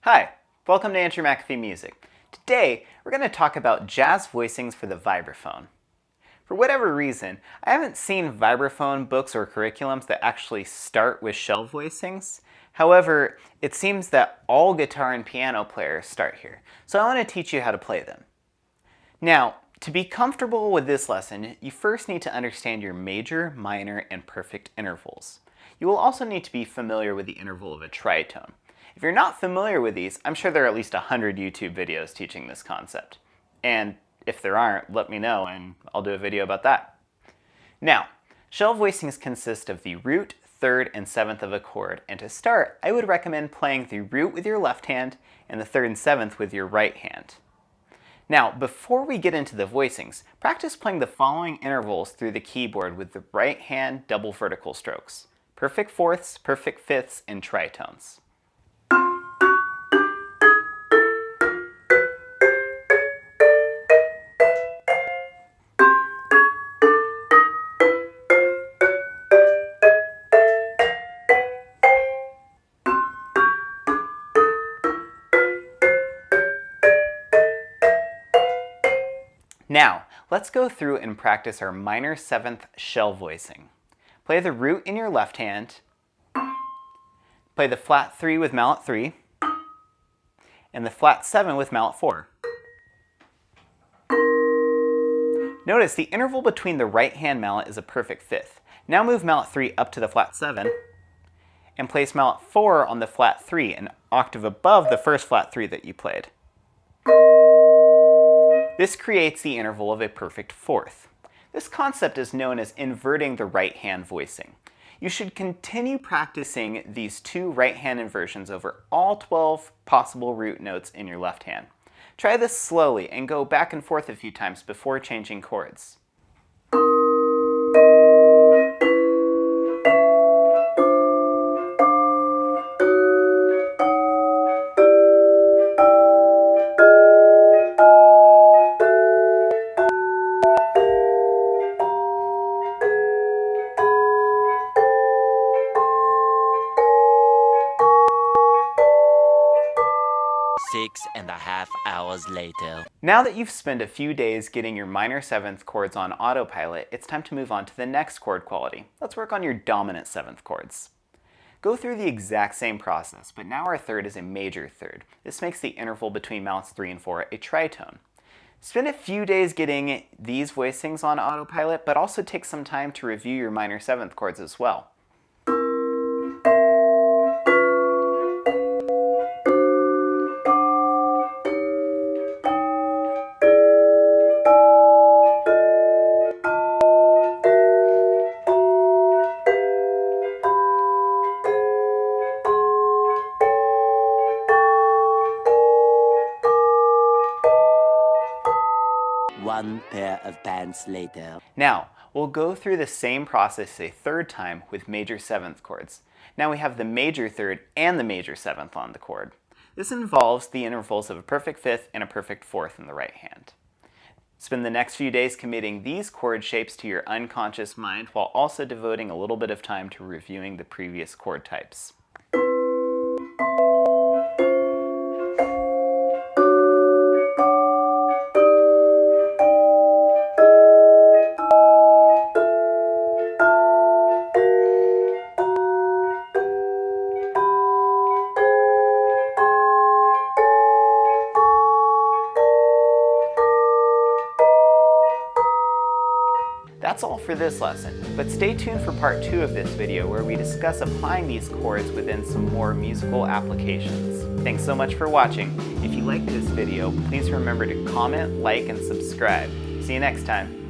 Hi, welcome to McAfee Music. Today, we're going to talk about jazz voicings for the vibraphone. For whatever reason, I haven't seen vibraphone books or curriculums that actually start with shell voicings. However, it seems that all guitar and piano players start here, so I want to teach you how to play them. Now, to be comfortable with this lesson, you first need to understand your major, minor, and perfect intervals. You will also need to be familiar with the interval of a tritone. If you're not familiar with these, I'm sure there are at least 100 YouTube videos teaching this concept. And if there aren't, let me know and I'll do a video about that. Now, shell voicings consist of the root, third, and seventh of a chord, and to start, I would recommend playing the root with your left hand and the third and seventh with your right hand. Now, before we get into the voicings, practice playing the following intervals through the keyboard with the right hand double vertical strokes: perfect fourths, perfect fifths, and tritones. Now, let's go through and practice our minor seventh shell voicing. Play the root in your left hand, play the flat 3 with mallet 3, and the flat 7 with mallet 4. Notice the interval between the right hand mallet is a perfect fifth. Now move mallet 3 up to the flat 7, and place mallet 4 on the flat 3, an octave above the first flat 3 that you played. This creates the interval of a perfect fourth. This concept is known as inverting the right hand voicing. You should continue practicing these two right hand inversions over all 12 possible root notes in your left hand. Try this slowly and go back and forth a few times before changing chords. Six and a half hours later. Now that you've spent a few days getting your minor seventh chords on autopilot, it's time to move on to the next chord quality. Let's work on your dominant seventh chords. Go through the exact same process, but now our third is a major third. This makes the interval between mallets 3 and 4 a tritone. Spend a few days getting these voicings on autopilot, but also take some time to review your minor seventh chords as well. One pair of pants later. Now, we'll go through the same process a third time with major seventh chords. Now we have the major third and the major seventh on the chord. This involves the intervals of a perfect fifth and a perfect fourth in the right hand. Spend the next few days committing these chord shapes to your unconscious mind while also devoting a little bit of time to reviewing the previous chord types. That's all for this lesson, but stay tuned for part 2 of this video where we discuss applying these chords within some more musical applications. Thanks so much for watching. If you liked this video, please remember to comment, like, and subscribe. See you next time.